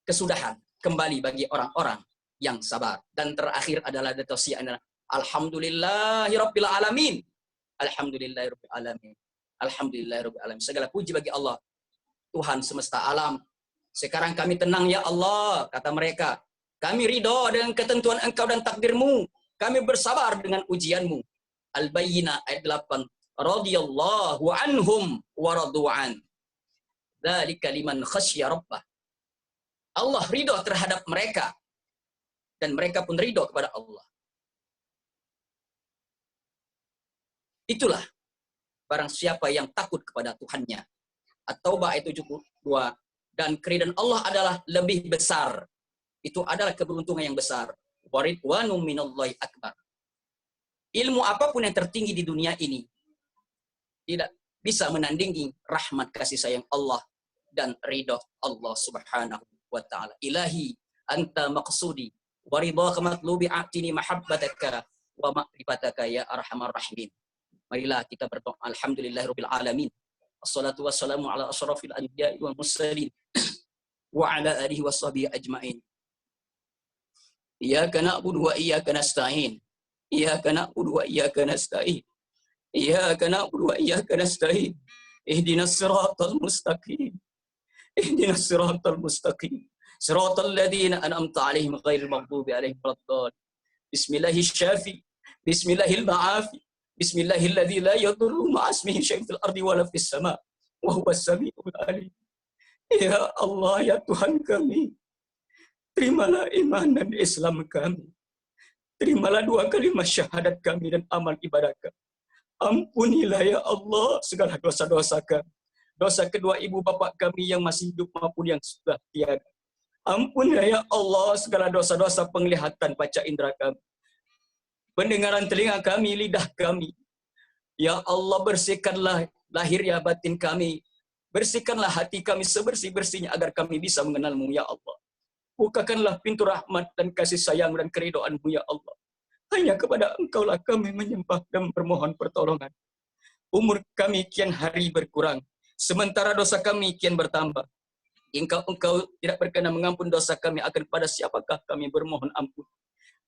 kesudahan kembali bagi orang-orang yang sabar. Dan terakhir adalah tausiah adalah alhamdulillahirabbil alamin. Alhamdulillahirabbil alamin. Alhamdulillahirabbil alamin. Segala puji bagi Allah, Tuhan semesta alam. Sekarang kami tenang ya Allah, kata mereka. Kami ridho dengan ketentuan Engkau dan takdirmu. Kami bersabar dengan ujianmu. Al-Bayyinah ayat 8. Radiyallahu anhum wa radu'an. Dzalika liman khasyya rabbah. Allah ridho terhadap mereka. Dan mereka pun ridho kepada Allah. Itulah barang siapa yang takut kepada Tuhannya. At-Taubah ayat 72. Dan keridhaan Allah adalah lebih besar. Itu adalah keberuntungan yang besar. Waridwanum minallahi akbar. ilmu apapun yang tertinggi di dunia ini tidak bisa menandingi rahmat kasih sayang Allah dan ridha Allah Subhanahu wa taala. Ilahi anta maqsudi wa ridhaka matlubi a'tini mahabbataka wa ma'rifataka ya arhamar rahimin. Marilah kita berdoa. Alhamdulillahirabbil alamin. Assalatu wassalamu ala asyrafil anbiya'i wal mursalin wa ala alihi washabihi ajmain. Iyyaka na'budu wa iyyaka nasta'in. Iyyaka na'budu wa iyyaka nasta'in. Iyyaka na'budu wa iyyaka nasta'in. Ihdinas siratal mustaqim. Ihdinas siratal mustaqim. Siratal ladzina an'amta 'alaihim ghairil maghdubi 'alaihim waladdallin. Bismillahis syafi. Bismillahil ma'afi. Bismillahilladzi la yadurru ma'asmihi syai'un fil ardi wala fis sama' wa huwas samiul 'alim. Ya Allah, ya Tuhan kami, terimalah iman dan Islam kami. Terimalah 2 kalimat syahadat kami dan amal ibadah kami. Ampunilah ya Allah segala dosa-dosa kami. Dosa kedua ibu bapa kami yang masih hidup maupun yang sudah tiada. Ampunilah ya Allah segala dosa-dosa penglihatan panca indera kami. Pendengaran telinga kami, lidah kami. Ya Allah, bersihkanlah lahir ya batin kami. Bersihkanlah hati kami sebersih-bersihnya agar kami bisa mengenal-Mu ya Allah. Bukakanlah pintu rahmat dan kasih sayang dan keridhaan-Mu ya Allah. Hanya kepada Engkau-lah kami menyembah dan bermohon pertolongan. Umur kami kian hari berkurang, sementara dosa kami kian bertambah. Engkau tidak berkenan mengampun dosa kami, akan kepada siapakah kami bermohon ampun?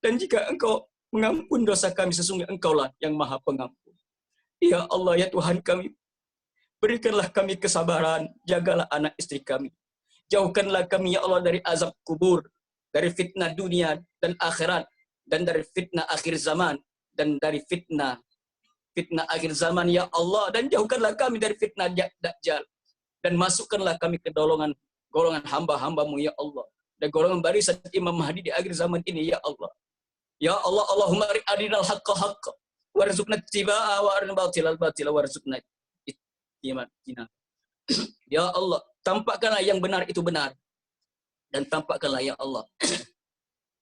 Dan jika Engkau mengampun dosa kami, sesungguhnya Engkau-lah yang Maha Pengampun. Ya Allah, ya Tuhan kami, berikanlah kami kesabaran, jagalah anak istri kami. Jauhkanlah kami ya Allah dari azab kubur, dari fitnah dunia dan akhirat, dan dari fitnah akhir zaman, dan dari fitnah akhir zaman ya Allah, dan jauhkanlah kami dari fitnah dajjal, dan masukkanlah kami ke golongan hamba-Hamba-Mu ya Allah, dan golongan barisan Imam Mahdi di akhir zaman ini ya Allah. Ya Allah, Allahumma arinal haqqa haqqa warzuqna ittiba'a wa arinal batila batila warzuqna ittiba'a. Ya Allah, tampakkanlah yang benar itu benar, dan tampakkanlah ya Allah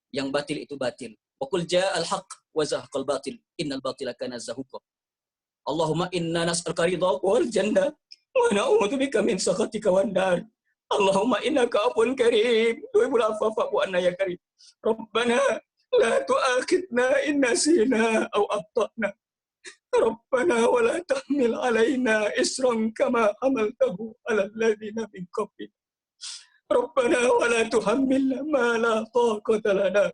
yang batil itu batil. Wa qul ja'al haqq wa zahaqal batil innal batila kana zahuqa. Allahumma inna nas'aluka ridhaka wal jannah wa na'udzubika min sakhatika wan nar. Allahumma innaka afuwun karim tuhibbul afwa fa'fu anna ya karim. Rabbana la tu'akhidna in nasina aw akhtana. Rabbana wa la tahmil 'alaina isran kama hamaltahu 'alal ladzina min qablina. Rabbana wa la tuhammilna ma la taqata lana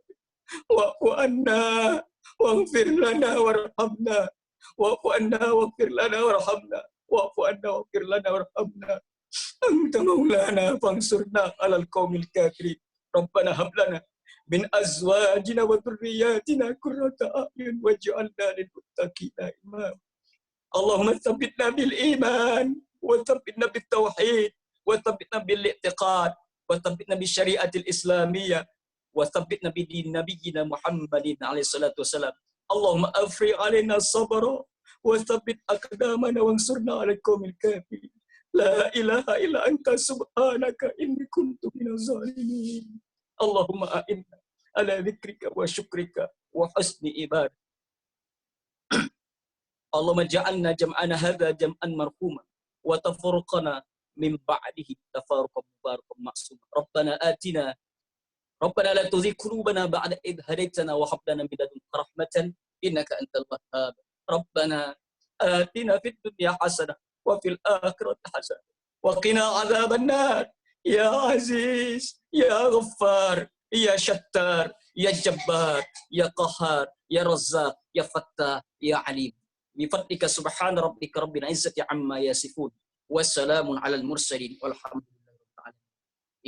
wa'fu anna waghfir lana warhamna wa'fu anna waghfir lana warhamna wa'fu anna waghfir lana warhamna anta maulana fansurna 'alal qaumil kafirin. Rabbana hab lana min azwajina wa dhurriyyatina qurrata a'yun waj'alna lil muttaqina imama. Allahumma tsabbitna bil iman wa tsabbitna bit tauhid wa tsabbitna bil i'tiqad wa tsabbitna bis syariatil islamiyah wa tsabbitna bi din nabiyyina Muhammadin alaihi salatu wasalam. Allahumma afri alaina sabra wa tsabbit aqdamana wansurna 'alal qaumil kafirin. La ilaha illa anta subhanaka inni kuntu minaz zalimin. Allahumma a'inna ala dzikrika wa syukrika wa husni ibadah. Allahumma ja'alna jam'ana hadza jam'an marhuma wa tafarraqana min ba'dihi tafarruqan mubarakan ma'suma. Rabbana la tuzigh qulubana ba'da idh hadaytana wa hab lana min ladunka rahmatan innaka antal wahhab. Rabbana atina fid dunya hasanah wa fil akhirati hasanah wa qina adzaban nar. Ya Aziz, Ya Ghaffar, Ya Shattar, Ya Jabbar, Ya Qahhar, Ya Razzaq, Ya Fattah, Ya Alim. Bi fadlika subhana rabbika rabbil izzati amma yasifun. Wassalamun alal mursalin walhamdulillahi rabbil alamin.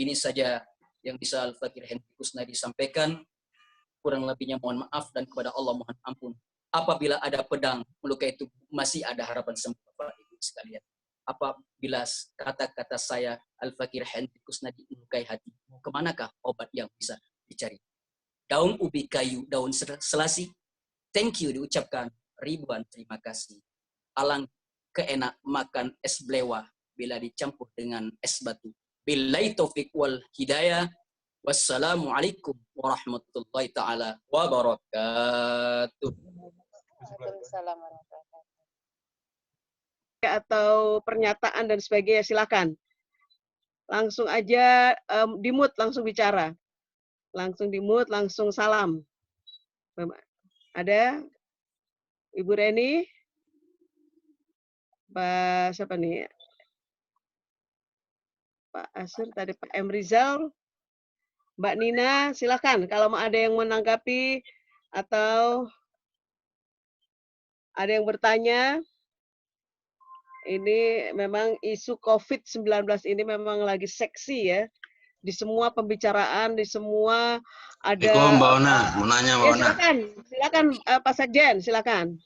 Ini saja yang bisa Al-Fakir Henry Kusnadi sampaikan. Kurang lebihnya mohon maaf dan kepada Allah mohon ampun. Apabila ada pedang melukai tubuh, masih ada harapan sembuh Bapak Ibu sekalian. Apabila kata-kata saya Al-Fakir Henry Kusnadi melukai hati, kemanakah obat yang bisa dicari? Daun ubi kayu, daun selasi. Thank you diucapkan ribuan terima kasih. Alang keenak makan es blewa bila dicampur dengan es batu. Billahi taufik wal hidayah. Wassalamualaikum warahmatullahi taala wabarakatuh. Waalaikumsalam warahmatullahi wabarakatuh. Atau pernyataan dan sebagainya, silakan. Langsung aja di-mute, langsung bicara. Langsung di-mute, langsung salam. Ada? Ibu Reni? Pak siapa nih? Pak Asir tadi, Pak M. Rizal, Mbak Nina, silakan kalau mau ada yang menanggapi atau ada yang bertanya. Ini memang isu COVID-19 ini memang lagi seksi ya. Di semua pembicaraan, di semua ada. Assalamualaikum Mbak Ona, mau nanya Mbak Ona. Silakan Pak Sekjen, silakan.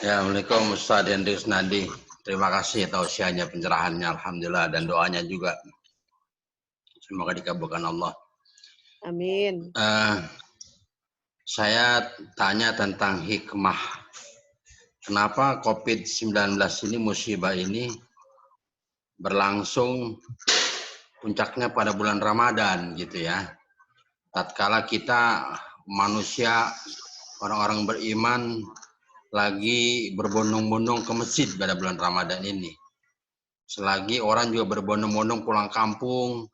Ya, Assalamualaikum Ustaz Hendrik Nadi. Terima kasih tausiahnya, pencerahannya, alhamdulillah, dan doanya juga. Semoga dikabulkan Allah. Amin. Saya tanya tentang hikmah. Kenapa COVID-19 ini, musibah ini berlangsung puncaknya pada bulan Ramadan gitu ya. Tatkala kita manusia, orang-orang beriman lagi berbondong-bondong ke masjid pada bulan Ramadan ini. Selagi orang juga berbondong-bondong pulang kampung,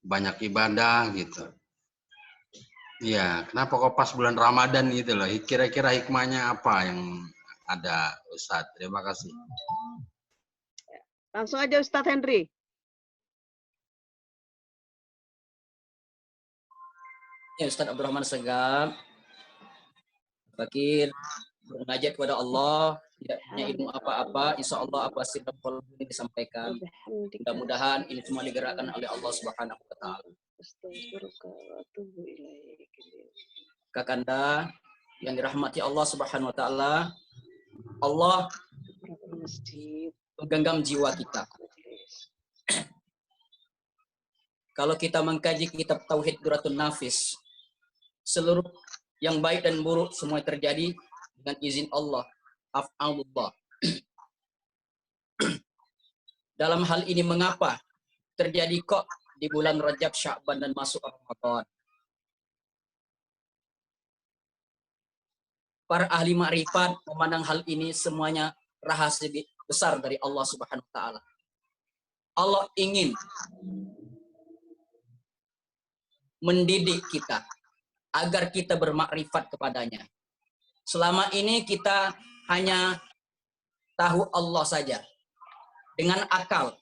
banyak ibadah gitu. Iya, kenapa kok pas bulan Ramadan gitu loh? Kira-kira hikmahnya apa yang ada, Ustadz? Terima kasih. Langsung aja Ustadz Henry. Ya, Ustaz Abdurrahman Segaf, Fakir, mengajak kepada Allah, tidak punya ilmu apa-apa, insya Allah apa sih ini disampaikan. Mudah-mudahan ini semua digerakkan oleh Allah Subhanahu wa Ta'ala. Kakanda yang dirahmati Allah Subhanahu wa Ta'ala, Allah menggenggam jiwa kita. Kalau kita mengkaji kitab Tauhid Duratun Nafis, seluruh yang baik dan buruk semua terjadi dengan izin Allah. Af'alullah. Dalam hal ini mengapa terjadi kok di bulan Rajab, Sya'ban dan masuk Ramadan? Para ahli ma'rifat memandang hal ini semuanya rahasia besar dari Allah Subhanahu wa Ta'ala. Allah ingin mendidik kita agar kita bermakrifat kepadanya. Selama ini kita hanya tahu Allah saja dengan akal.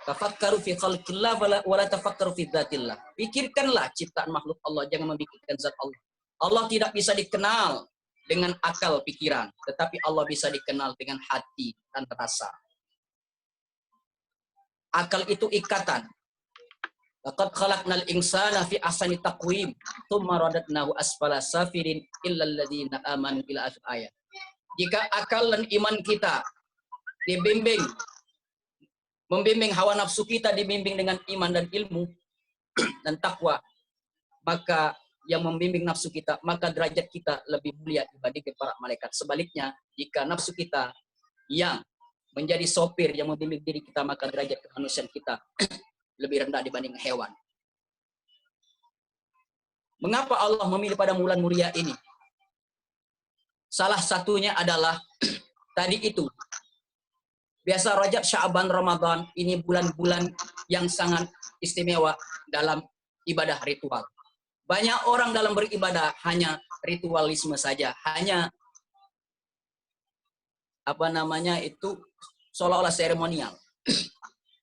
Tafakkaru fi khalqillah wa la tafakkaru fi dzatillah. Pikirkanlah ciptaan makhluk Allah, jangan memikirkan zat Allah. Allah tidak bisa dikenal dengan akal pikiran, tetapi Allah bisa dikenal dengan hati dan rasa. Akal itu ikatan. Laqad khalaqnal insana fi ahsani taqwim, tsumma radadnahu asfala safilin illa alladziina aamanu ila akhir ayat. Jika akal dan iman kita dibimbing, membimbing hawa nafsu kita dibimbing dengan iman dan ilmu dan takwa, maka yang membimbing nafsu kita, maka derajat kita lebih mulia dibandingkan para malaikat. Sebaliknya, jika nafsu kita yang menjadi sopir yang membimbing diri kita, maka derajat kemanusiaan kita lebih rendah dibanding hewan. Mengapa Allah memilih pada bulan mulia ini? Salah satunya adalah tadi itu. Biasa Rajab, Sya'ban, Ramadan ini bulan-bulan yang sangat istimewa dalam ibadah ritual. Banyak orang dalam beribadah hanya ritualisme saja, hanya seolah-olah seremonial.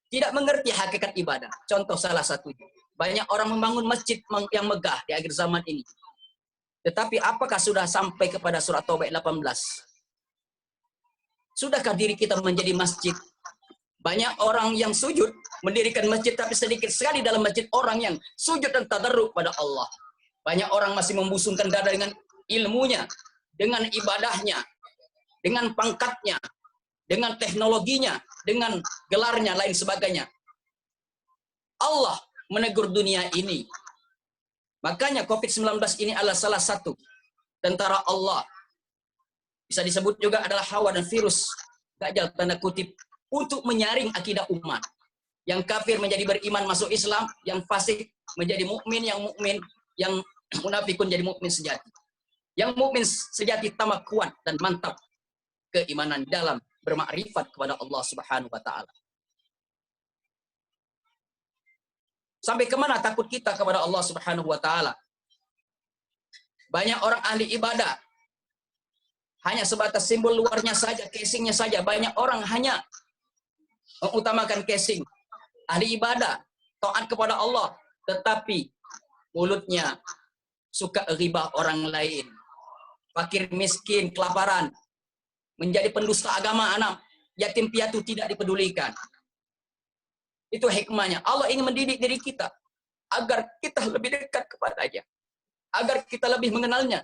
Tidak mengerti hakikat ibadah. Contoh salah satunya. Banyak orang membangun masjid yang megah di akhir zaman ini. Tetapi apakah sudah sampai kepada surat Taubah 18? Sudahkah diri kita menjadi masjid? Banyak orang yang sujud, mendirikan masjid, tapi sedikit sekali dalam masjid orang yang sujud dan tadarruk pada Allah. Banyak orang masih membusungkan dada dengan ilmunya, dengan ibadahnya, dengan pangkatnya, dengan teknologinya, dengan gelarnya, lain sebagainya. Allah menegur dunia ini. Makanya COVID-19 ini adalah salah satu tentara Allah. Bisa disebut juga adalah hawa dan virus, dajjal tanda kutip, untuk menyaring akidah umat. Yang kafir menjadi beriman masuk Islam, yang fasik menjadi mukmin, yang munafik pun jadi mukmin sejati. Yang mukmin sejati tambah kuat dan mantap keimanan dalam bermakrifat kepada Allah Subhanahu wa taala. Sampai kemana takut kita kepada Allah Subhanahu wa taala? Banyak orang ahli ibadah hanya sebatas simbol luarnya saja, casingnya saja. Banyak orang hanya mengutamakan casing. Ahli ibadah, taat kepada Allah, tetapi mulutnya suka ghibah orang lain. Fakir miskin, kelaparan, menjadi pendusta agama anak, yatim piatu tidak dipedulikan. Itu hikmahnya. Allah ingin mendidik diri kita agar kita lebih dekat kepadanya, agar kita lebih mengenalnya.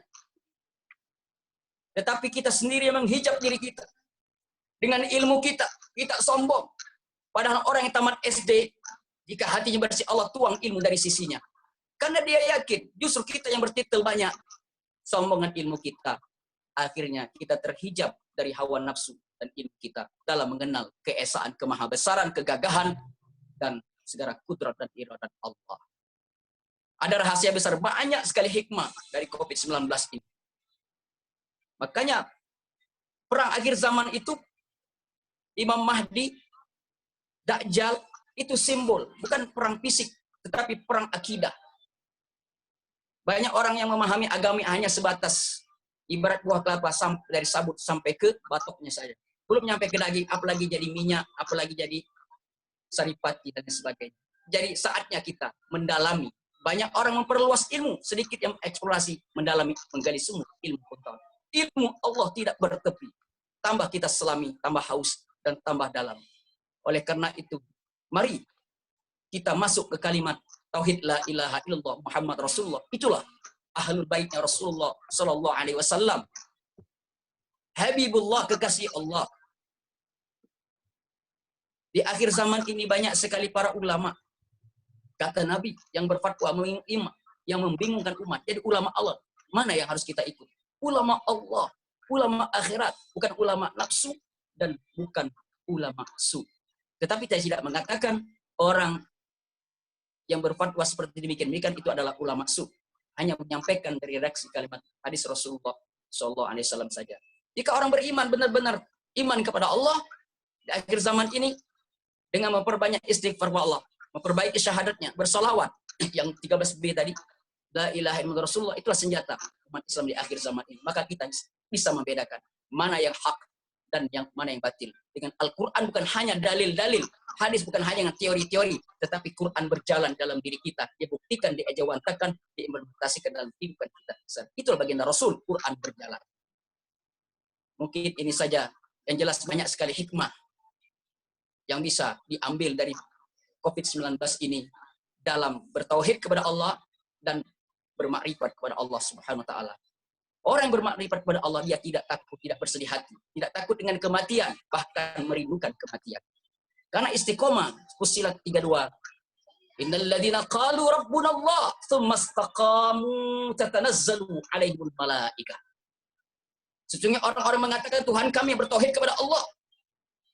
Tetapi kita sendiri yang menghijab diri kita. Dengan ilmu kita, kita sombong. Padahal orang yang tamat SD, jika hatinya bersih, Allah tuang ilmu dari sisinya. Karena dia yakin, justru kita yang bertitel banyak, sombongan ilmu kita. Akhirnya kita terhijab dari hawa nafsu dan ilmu kita dalam mengenal keesaan, kemahabesaran, kegagahan, dan segala kudrat dan iradat Allah. Ada rahasia besar, banyak sekali hikmah dari COVID-19 ini. Makanya perang akhir zaman itu, Imam Mahdi, Dajjal, itu simbol, bukan perang fisik, tetapi perang akidah. Banyak orang yang memahami agama hanya sebatas ibarat buah kelapa dari sabut sampai ke batoknya saja. Belum nyampe ke daging, apalagi jadi minyak, apalagi jadi saripati dan sebagainya. Jadi saatnya kita mendalami. Banyak orang memperluas ilmu, sedikit yang eksplorasi, mendalami, menggali semua ilmu pengetahuan. Ilmu Allah tidak bertepi. Tambah kita selami, tambah haus, dan tambah dalam. Oleh karena itu, mari kita masuk ke kalimat Tauhid la ilaha illallah Muhammad Rasulullah. Itulah ahlul baitnya Rasulullah sallallahu alaihi wasallam. Habibullah, kekasih Allah. Di akhir zaman ini banyak sekali para ulama. Kata Nabi yang berfatwa yang membingungkan umat. Jadi ulama Allah, mana yang harus kita ikut? Ulama Allah, ulama akhirat, bukan ulama nafsu dan bukan ulama su. Tetapi saya tidak mengatakan orang yang berfatwa seperti demikian itu adalah ulama su. Hanya menyampaikan dari redaksi kalimat hadis Rasulullah Sallallahu Alaihi Wasallam saja. Jika orang beriman benar-benar iman kepada Allah di akhir zaman ini dengan memperbanyak istighfar kepada Allah, memperbaiki syahadatnya, bersolawat yang 13B tadi, la ilaha illallah Rasulullah, itulah senjata umat Islam di akhir zaman ini. Maka kita bisa membedakan mana yang hak dan yang mana yang batil. Dengan Al-Quran bukan hanya dalil-dalil, hadis bukan hanya teori-teori, tetapi Quran berjalan dalam diri kita. Dia buktikan, diajawantakan, diimplementasikan dalam kehidupan kita. Itulah baginda Rasul, Quran berjalan. Mungkin ini saja, yang jelas banyak sekali hikmah yang bisa diambil dari COVID-19 ini dalam bertauhid kepada Allah dan bermakrifat kepada Allah Subhanahu wa taala. Orang yang bermakrifat kepada Allah, dia tidak takut, tidak bersedih hati, tidak takut dengan kematian, bahkan merindukan kematian. Karena istiqomah, Fussilat 32. Innal ladzina qalu rabbuna Allah, tsumma istaqamu tatanazzalu alaihimul malaikah. Sesungguhnya orang-orang mengatakan Tuhan kami yang bertauhid kepada Allah.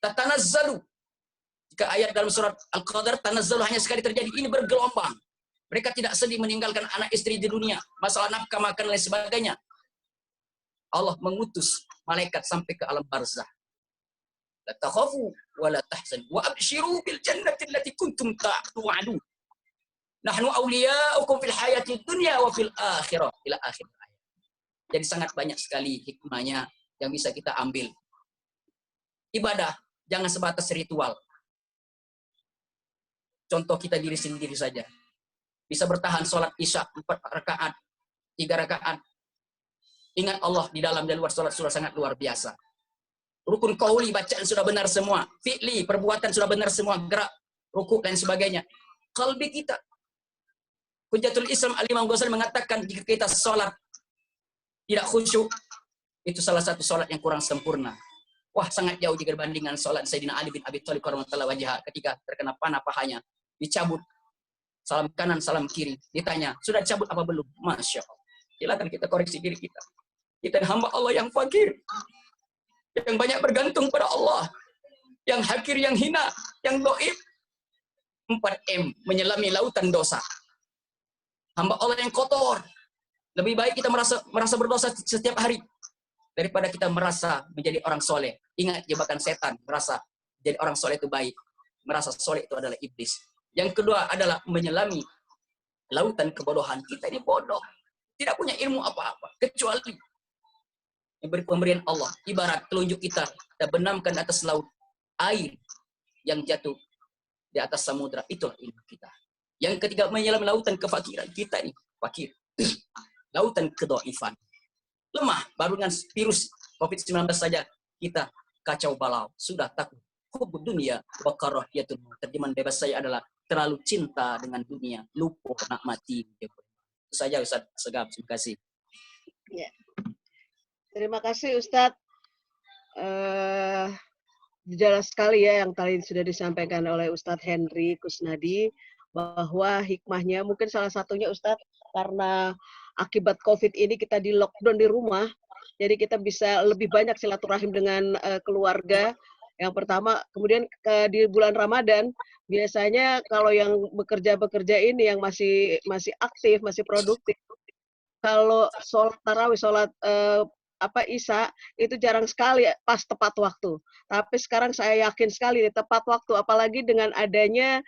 Tatanazzalu. Jika ayat dalam surat Al-Qadar, tanazzalu hanya sekali terjadi, ini bergelombang. Mereka tidak sedih meninggalkan anak istri di dunia, masalah nafkah, makan, dan lain sebagainya. Allah mengutus malaikat sampai ke alam barzah. La takhafu wa la tahzanu wa abshiru bil jannati allati kuntum tu'adun. Nahnu awliya'ukum fil hayati dunya wa fil akhirah, ila akhir ayat. Jadi sangat banyak sekali hikmahnya yang bisa kita ambil. Ibadah jangan sebatas ritual. Contoh kita diri sendiri saja. Bisa bertahan sholat isya 4 rakaat, 3 rakaat. Ingat Allah di dalam dan luar sholat sudah sangat luar biasa. Rukun qauli, bacaan sudah benar semua. Fi'li, perbuatan sudah benar semua. Gerak, rukuk dan sebagainya. Qalbi kita. Hujjatul Islam Al-Imam Ghazali mengatakan jika kita sholat tidak khusyuk, itu salah satu sholat yang kurang sempurna. Wah, sangat jauh jika dibandingkan sholat Sayyidina Ali bin Abi Thalib karramallahu wajhah ketika terkena panah pahanya, dicabut salam kanan, salam kiri, ditanya, sudah dicabut apa belum? Masya Allah. Silakan kita koreksi diri kita. Kita hamba Allah yang fakir, yang banyak bergantung pada Allah, yang hakir, yang hina, yang doib. 4M, menyelami lautan dosa. Hamba Allah yang kotor, Lebih baik kita merasa berdosa setiap hari daripada kita merasa menjadi orang soleh. Ingat jebakan setan, merasa jadi orang soleh itu baik, merasa soleh itu adalah iblis. Yang kedua adalah menyelami lautan kebodohan. Kita ini bodoh, tidak punya ilmu apa-apa kecuali pemberian Allah. Ibarat telunjuk kita benamkan atas laut, air yang jatuh di atas samudra, itulah ilmu kita. Yang ketiga, menyelam lautan kefakiran. Kita ini fakir. Lautan kedoifan. Lemah, baru dengan virus COVID-19 saja kita kacau balau. Sudah takut. Hubud dunia wa karahiyatul maut. Terjemahan bebas saya adalah terlalu cinta dengan dunia, lupa nak mati. Itu saja Ustaz Segaf, terima kasih. Ya. Terima kasih Ustadz. Jelas sekali ya yang tadi sudah disampaikan oleh Ustadz Henry Kusnadi, bahwa hikmahnya mungkin salah satunya Ustadz karena akibat COVID ini kita di lockdown di rumah, jadi kita bisa lebih banyak silaturahim dengan keluarga. Yang pertama, kemudian di bulan Ramadan biasanya kalau yang bekerja ini yang masih aktif, masih produktif, kalau sholat tarawih, sholat Isya itu jarang sekali pas tepat waktu. Tapi sekarang saya yakin sekali tepat waktu, apalagi dengan adanya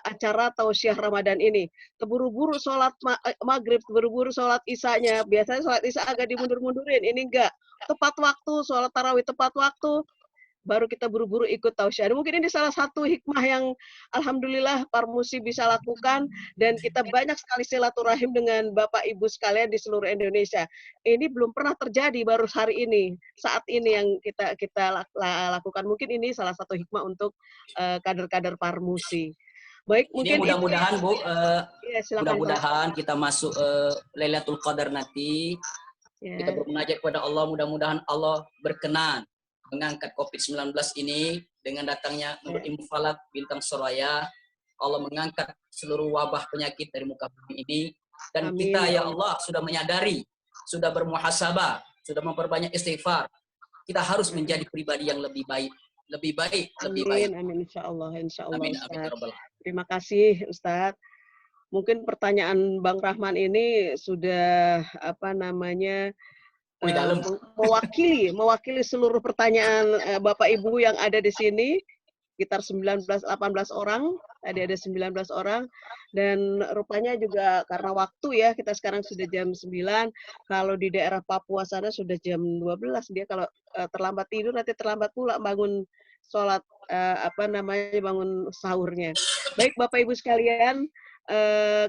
acara tausiah Ramadan ini. Keburu-buru sholat maghrib, keburu-buru sholat Isyanya. Biasanya sholat Isya agak dimundur-mundurin, ini enggak. Tepat waktu, sholat tarawih tepat waktu, baru kita buru-buru ikut tausiah. Mungkin ini salah satu hikmah yang alhamdulillah Parmusi bisa lakukan, dan kita banyak sekali silaturahim dengan Bapak Ibu sekalian di seluruh Indonesia. Ini belum pernah terjadi, baru hari ini, saat ini yang kita lakukan. Mungkin ini salah satu hikmah untuk kader-kader Parmusi. Baik, mungkin mudah-mudahan Bu, ya, mudah-mudahan kita masuk Lailatul Qadar nanti. Ya. Kita bermunajat kepada Allah, mudah-mudahan Allah berkenan mengangkat COVID-19 ini dengan datangnya menurut ilmu falak bintang Soraya. Allah mengangkat seluruh wabah penyakit dari muka bumi ini, dan amin. Kita ya Allah sudah menyadari, sudah bermuhasabah, sudah memperbanyak istighfar. Kita harus menjadi pribadi yang lebih baik, lebih baik. Amin, insya Allah. Amin. Terima kasih Ustadz. Mungkin pertanyaan Bang Rahman ini sudah mewakili seluruh pertanyaan Bapak Ibu yang ada di sini, sekitar 18 orang, tadi ada 19 orang, dan rupanya juga karena waktu ya, kita sekarang sudah jam 9, kalau di daerah Papua sana sudah jam 12, dia kalau terlambat tidur nanti terlambat pula bangun sholat, bangun sahurnya. Baik Bapak Ibu sekalian,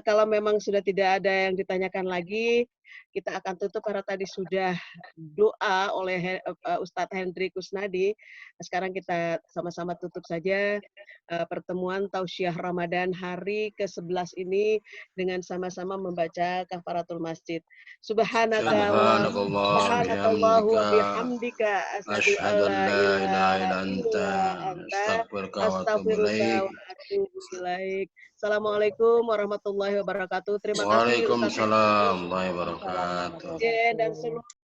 kalau memang sudah tidak ada yang ditanyakan lagi, kita akan tutup karena tadi sudah doa oleh Ustadz Henry Kusnadi. Sekarang kita sama-sama tutup saja pertemuan tausiah Ramadan hari ke-11 ini dengan sama-sama membaca kafaratul masjid. Subhanakallah wa bihamdika asyhadu an la ilaha illa anta astaghfiruka wa atubu ilaik. Assalamualaikum warahmatullahi wabarakatuh. Terima kasih. Waalaikumsalam warahmatullahi wabarakatuh. Dan seluruh